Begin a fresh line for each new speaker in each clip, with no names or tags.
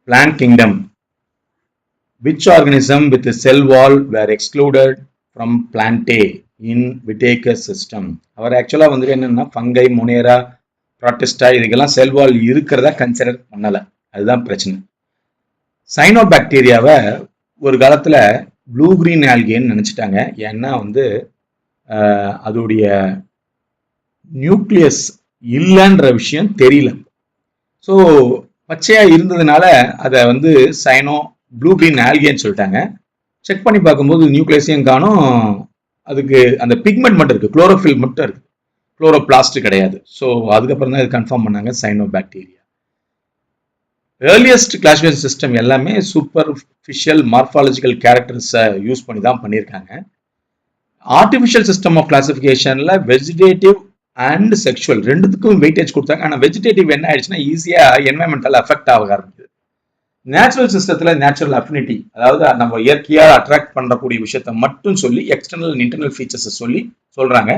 Plant kingdom. Which organism with a cell wall were excluded from Plantae in Whitaker's system? அவர் ஆக்சுவலாக வந்துட்டு என்னன்னா fungi, மொனேரா, ப்ராட்டிஸ்டா இதுக்கெல்லாம் செல் வால் இருக்கிறதா consider பண்ணலை. அதுதான் பிரச்சனை. சைனோபாக்டீரியாவை ஒரு காலத்தில் ப்ளூ கிரீன் ஆல்கேன்னு நினச்சிட்டாங்க. ஏன்னா வந்து அதோடைய நியூக்ளியஸ் இல்லைன்ற விஷயம் தெரியல. ஸோ பச்சையாக இருந்ததுனால அதை வந்து ப்ளூ கிரீன் ஆல்கேன்னு சொல்லிட்டாங்க. செக் பண்ணி பார்க்கும்போது நியூக்ளியஸையும் காணும், அதுக்கு அந்த பிக்மெண்ட் மட்டும் இருக்குது, குளோரோஃபில் மட்டும் இருக்குது, குளோரோபிளாஸ்ட் கிடையாது. ஸோ அதுக்கப்புறம் தான் இது கன்ஃபார்ம் பண்ணாங்க சைனோபாக்டீரியா. ஏர்லியஸ்ட் கிளாசிஃபிகேஷன் சிஸ்டம் எல்லாமே சூப்பர்ஃபிஷியல் மார்ஃபாலஜிக்கல் கேரக்டர்ஸை யூஸ் பண்ணி தான் பண்ணியிருக்காங்க. ஆர்டிஃபிஷியல் சிஸ்டம் ஆஃப் கிளாசிஃபிகேஷனில் வெஜிடேட்டிவ் அண்ட் செக்ஷுவல் ரெண்டுத்துக்கும் வெயிட்டேஜ் கொடுத்தாங்க. ஆனால் வெஜிடேட்டிவ் என்ன ஆயிடுச்சுன்னா ஈஸியாக என்வாயன்மெண்டல் அஃபெக்ட் ஆக ஆரம்பிக்குது. நேச்சுரல் சிஸ்டத்தில் நேச்சுரல் அஃபினிட்டி, அதாவது நம்ம இயற்கையாக அட்ராக்ட் பண்ணக்கூடிய விஷயத்த மட்டும் சொல்லி எக்ஸ்டர்னல் அண்ட் இன்டர்னல் ஃபீச்சர்ஸை சொல்றாங்க.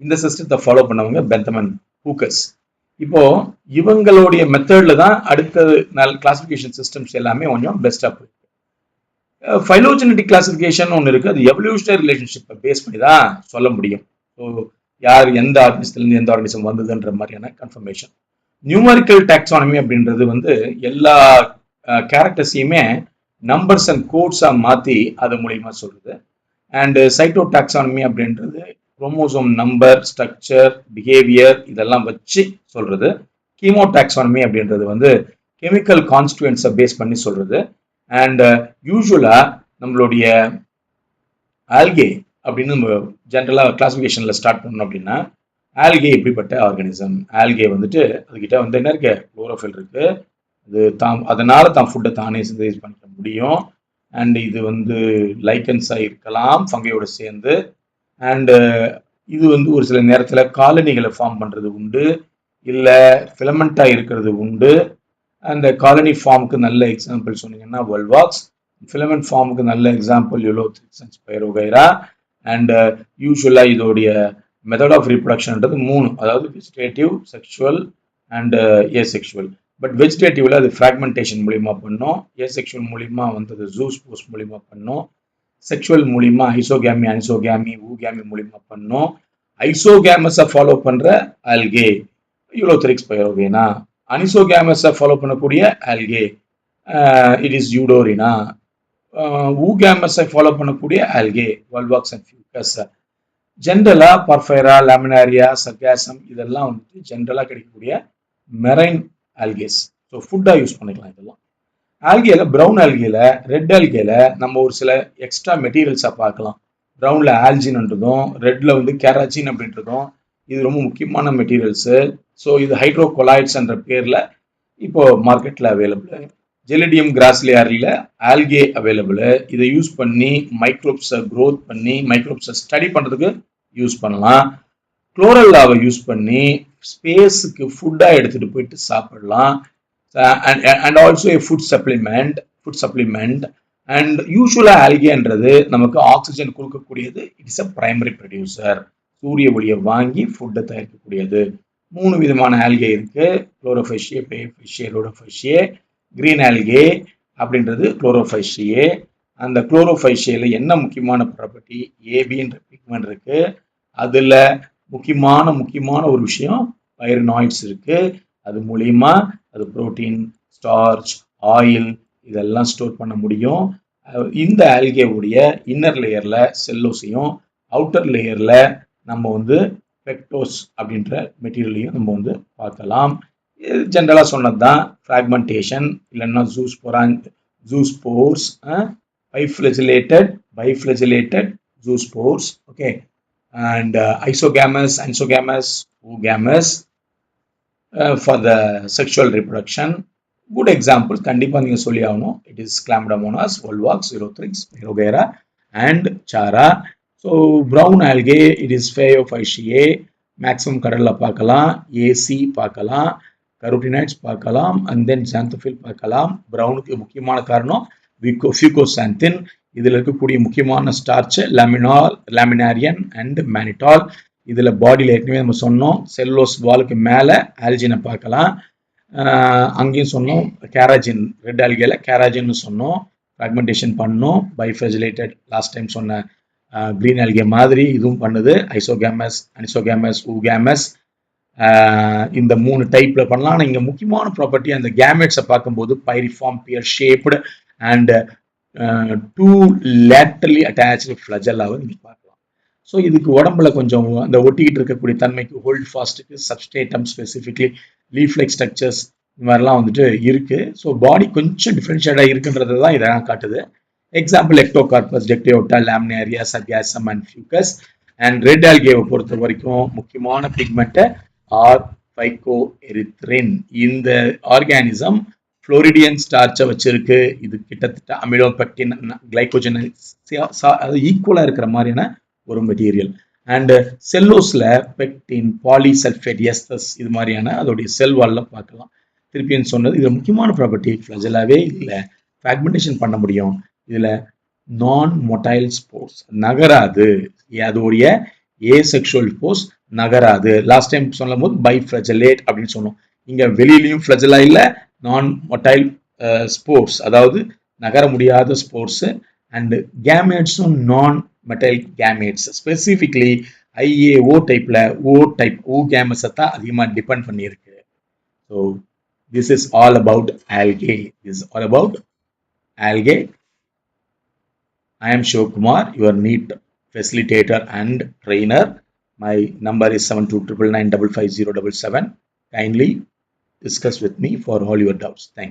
இந்த சிஸ்டத்தை ஃபாலோ பண்ணவங்க பெந்தமன், ஹூக்கஸ். இப்போ இவங்களுடைய மெத்தட்ல தான் அடுத்த கிளாசிஃபிகேஷன் சிஸ்டம்ஸ் எல்லாமே கொஞ்சம் பெஸ்டாக போயிருக்கு. ஃபைலோஜெனடிக் கிளாசிஃபிகேஷன் ஒன்று இருக்கு, அது எவல்யூஷனரி ரிலேஷன்ஷிப்பை பேஸ் பண்ணி தான் சொல்ல முடியும். ஸோ யார் எந்த ஆர்கனிசத்துலேருந்து எந்த ஆர்கனிசம் வந்ததுன்ற மாதிரியான கன்ஃபர்மேஷன். நியூமரிக்கல் டாக்ஸானமி அப்படின்றது வந்து எல்லா கேரக்டர்ஸையுமே நம்பர்ஸ் அண்ட் கோட்ஸாக மாற்றி அது மூலியமாக சொல்றது. அண்ட் சைட்டோ டாக்ஸானமி அப்படின்றது குரோமோசோம் நம்பர், ஸ்ட்ரக்சர், பிஹேவியர் இதெல்லாம் வச்சு சொல்றது. கீமோ டாக்ஸானமி அப்படின்றது வந்து கெமிக்கல் கான்ஸ்டியூயன்ஸை பேஸ் பண்ணி சொல்றது. அண்ட் யூஸ்வலாக நம்மளுடைய ஆல்கே அப்படின்னு நம்ம ஜென்ரலாக கிளாசிஃபிகேஷனில் ஸ்டார்ட் பண்ணோம் அப்படின்னா, ஆல்கே எப்படிப்பட்ட ஆர்கானிசம்? ஆல்கே வந்துட்டு அதுக்கிட்ட வந்து என்ன இருக்கு, குளோரோஃபில் இருக்கு, அது அதனால தான் ஃபுட்டை தானே சிந்தசைஸ் பண்ணிக்க முடியும். அண்ட் இது வந்து லைக்கன்ஸாக இருக்கலாம் ஃபங்கையோட சேர்ந்து. அண்டு இது வந்து ஒரு சில நேரத்தில் காலனிகளை ஃபார்ம் பண்ணுறது உண்டு, இல்லை ஃபிலமெண்ட்டாக இருக்கிறது உண்டு. அந்த காலனி ஃபார்முக்கு நல்ல எக்ஸாம்பிள் சொன்னீங்கன்னா வல்வாக்ஸ், ஃபிலமெண்ட் ஃபார்முக்கு நல்ல example Ulothrix and Spirogyra. And யூஸ்வலாக இதோடைய மெத்தட் ஆஃப் ரீப்ரொடக்ஷன்ன்றது 3, அதாவது vegetative, sexual and asexual. But வெஜிடேட்டிவ்ல அது ஃப்ராக்மெண்டேஷன் மூலியமா பண்ணோம், ஏசெக்ஷுவல் மூலியமா வந்து அது ஜூஸ்போஸ் மூலியமா பண்ணோம், செக்ஷுவல் மூலியமா ஐசோகேமி, அனிசோகேமி, ஊகேமி மூலியமா பண்ணோம். ஐசோகேமஸை ஃபாலோ பண்ற ஆல்கே யூலோத்ரிக்ஸ் ஸ்பைரோகைனா, அனிசோகேமஸை ஃபாலோ பண்ணக்கூடிய ஆல்கே இட் இஸ் யூடோரினா, ஊகேமஸை ஃபாலோ பண்ணக்கூடிய ஆல்கே வல்வாக்ஸ் அண்ட் ஃபியூக்கஸ். ஜென்ரலா பர்ஃபைரா, லாமினாரியா, சர்காசம் இதெல்லாம் வந்துட்டு ஜென்ரலா கிடைக்கக்கூடிய மெரைன் ஆல்கேஸ். ஸோ ஃபுட்டாக யூஸ் பண்ணிக்கலாம் இதெல்லாம். ஆல்கேல ப்ரௌன் ஆல்கேல, ரெட் ஆல்கேல நம்ம ஒரு சில எக்ஸ்ட்ரா மெட்டீரியல்ஸாக பார்க்கலாம். ப்ரௌனில் ஆல்ஜின்ன்றதும், ரெட்டில் வந்து கேராச்சின் அப்படின்றதும் இது ரொம்ப முக்கியமான மெட்டீரியல்ஸு. ஸோ இது ஹைட்ரோகொலாய்ட்ஸ் என்ற பேரில் இப்போ மார்க்கெட்டில் அவைலபிள். ஜெலிடியம் கிராஸ்லியாரில் ஆல்கே அவைலபிள். இதை யூஸ் பண்ணி மைக்ரோப்ஸை க்ரோத் பண்ணி மைக்ரோப்ஸை ஸ்டடி பண்ணுறதுக்கு யூஸ் பண்ணலாம். குளோரல்லாவை யூஸ் பண்ணி ஸ்பேஸுக்கு ஃபுட்டாக எடுத்துகிட்டு போயிட்டு சாப்பிடலாம். And also A food supplement. And யூஸ்வலாக ஆல்கேன்றது நமக்கு ஆக்சிஜன் கொடுக்கக்கூடியது. இட்ஸ் அ பிரைமரி ப்ரொடியூசர், சூரிய ஒளியை வாங்கி ஃபுட்டை தயாரிக்கக்கூடியது. 3 விதமான ஆல்கே இருக்கு, குளோரோஃபைஷியே, பேயோஃபைஷியே, ரோடோஃபைஷியே. கிரீன் ஆல்கே அப்படின்றது குளோரோஃபைஷியே. அந்த குளோரோஃபைஷியில் என்ன முக்கியமான ப்ராப்பர்ட்டி, ஏபின்ற பிக்மெண்ட் இருக்கு. அதில் முக்கியமான ஒரு விஷயம் பைரனாய்ட்ஸ் இருக்கு. அது மூலியமா அது புரோட்டீன், ஸ்டார்ச், ஆயில் இதெல்லாம் ஸ்டோர் பண்ண முடியும். இந்த ஆல்கேவுடைய இன்னர் லேயர்ல செல்லோஸையும், அவுட்டர் லேயர்ல நம்ம வந்து பெக்டோஸ் அப்படின்ற மெட்டீரியலையும் நம்ம வந்து பார்க்கலாம். ஜென்ரலா சொன்னதுதான் ஃப்ராக்மெண்டேஷன், இல்லைன்னா zoospores, biflagellated zoospores. Okay. And isogamous, ensogamous, oogamous for the sexual reproduction. Good example, கண்டிப்பா நீங்க சொல்லி ஆகணும். It is Chlamydomonas, Volvox, Urothrix, Spirogyra and Chara. So brown algae, it is Phaeophyceae. Maximum கடல்ல பார்க்கலாம், AC பார்க்கலாம், carotenoids பார்க்கலாம், and then xanthophyll பார்க்கலாம். ப்ரௌனுக்கு முக்கியமான காரணம் ஃபியூகோசாந்தின். இதில் இருக்கக்கூடிய முக்கியமான ஸ்டார்ச் லாமினாரியன் அண்ட் மேனிட்டால். இதில் பாடியில் ஏற்கனவே நம்ம சொன்னோம், செல்லோஸ் வாலுக்கு மேலே ஆல்ஜினை பார்க்கலாம். அங்கேயும் சொன்னோம் கேராஜின், ரெட் ஆல்கேல கேராஜின்னு சொன்னோம், ஃப்ராக்மெண்டேஷன் பண்ணோம். பைஃப்ளஜிலேட்டட் லாஸ்ட் டைம் சொன்ன கிரீன் ஆல்கே மாதிரி இதுவும் பண்ணுது. ஐசோகேமஸ், அனிசோகேமஸ், ஊகேமஸ், இந்த 3 டைப்ல பண்ணலாம். ஆனால் இங்கே முக்கியமான ப்ராப்பர்ட்டி அந்த கேமெட்ஸை பார்க்கும்போது pyriform, pier shaped and 2 laterally attached ஃப்ளஜெல்லாவை நீங்கள் பார்க்கலாம். ஸோ இதுக்கு உடம்புல கொஞ்சம் அந்த ஒட்டிக்கிட்டு இருக்கக்கூடிய தன்மைக்கு, ஹோல்ட் ஃபாஸ்ட்டுக்கு, substratum specifically, leaf like structures இந்த மாதிரிலாம் வந்துட்டு இருக்கு. ஸோ பாடி கொஞ்சம் டிஃப்ரென்ஷியேட்டாக இருக்குன்றது தான் இதெல்லாம் காட்டுது. Example Ectocarpus, Dictyota, Laminaria, Sargassum and Fucus. And red ஆல்கேவை பொறுத்த வரைக்கும் முக்கியமான பிக்மெண்ட்டை ஆர் பைகோ எரித்ரின். இந்த ஆர்கானிசம் ஃப்ளோரிடியன் ஸ்டார்ச்சை வச்சிருக்கு. இது கிட்டத்தட்ட அமிலோபெக்டின், கிளைகோஜன் அது ஈக்குவலாக இருக்கிற மாதிரியான ஒரு மெட்டீரியல். அண்ட் செல்லோஸ்ல பெக்டின், பாலிசல்ஃபேட் எஸ்தஸ் இது மாதிரியான அதோடைய செல் வால்ல பார்க்கலாம். திருப்பியும் சொன்னது இதுல முக்கியமான ப்ராப்பர்ட்டி, ஃப்ளஜெல்லாவே இல்லை, ஃப்ராக்மெண்டேஷன் பண்ண முடியும். இதுல நான் மொட்டைல் ஸ்போர்ஸ் நகராது, அதோடைய ஏசெக்சுவல் ஸ்போர்ஸ் நகராது. லாஸ்ட் டைம் சொல்லும் போது பைஃப்ளஜெலேட் அப்படின்னு சொன்னோம். இங்க வெளியிலையும் ஃப்ளஜெல்லா இல்லை, நான் மொட்டைல் ஸ்போர்ஸ் அதாவது நகர முடியாத ஸ்போர்ஸ். அண்ட் கேமேட்ஸும் நான் மெட்டைல் கேமேட்ஸ். ஸ்பெசிஃபிக்லி ஐஏஓ டைப்ல ஓ டைப் ஓ கேமஸை தான் அதிகமாக டிபெண்ட் பண்ணியிருக்கு. So this is all about algae. This all about algae. I am Shivakumar, your NEET facilitator and trainer. My number is 7299955077. Kindly discuss with me for all your doubts. Thank you.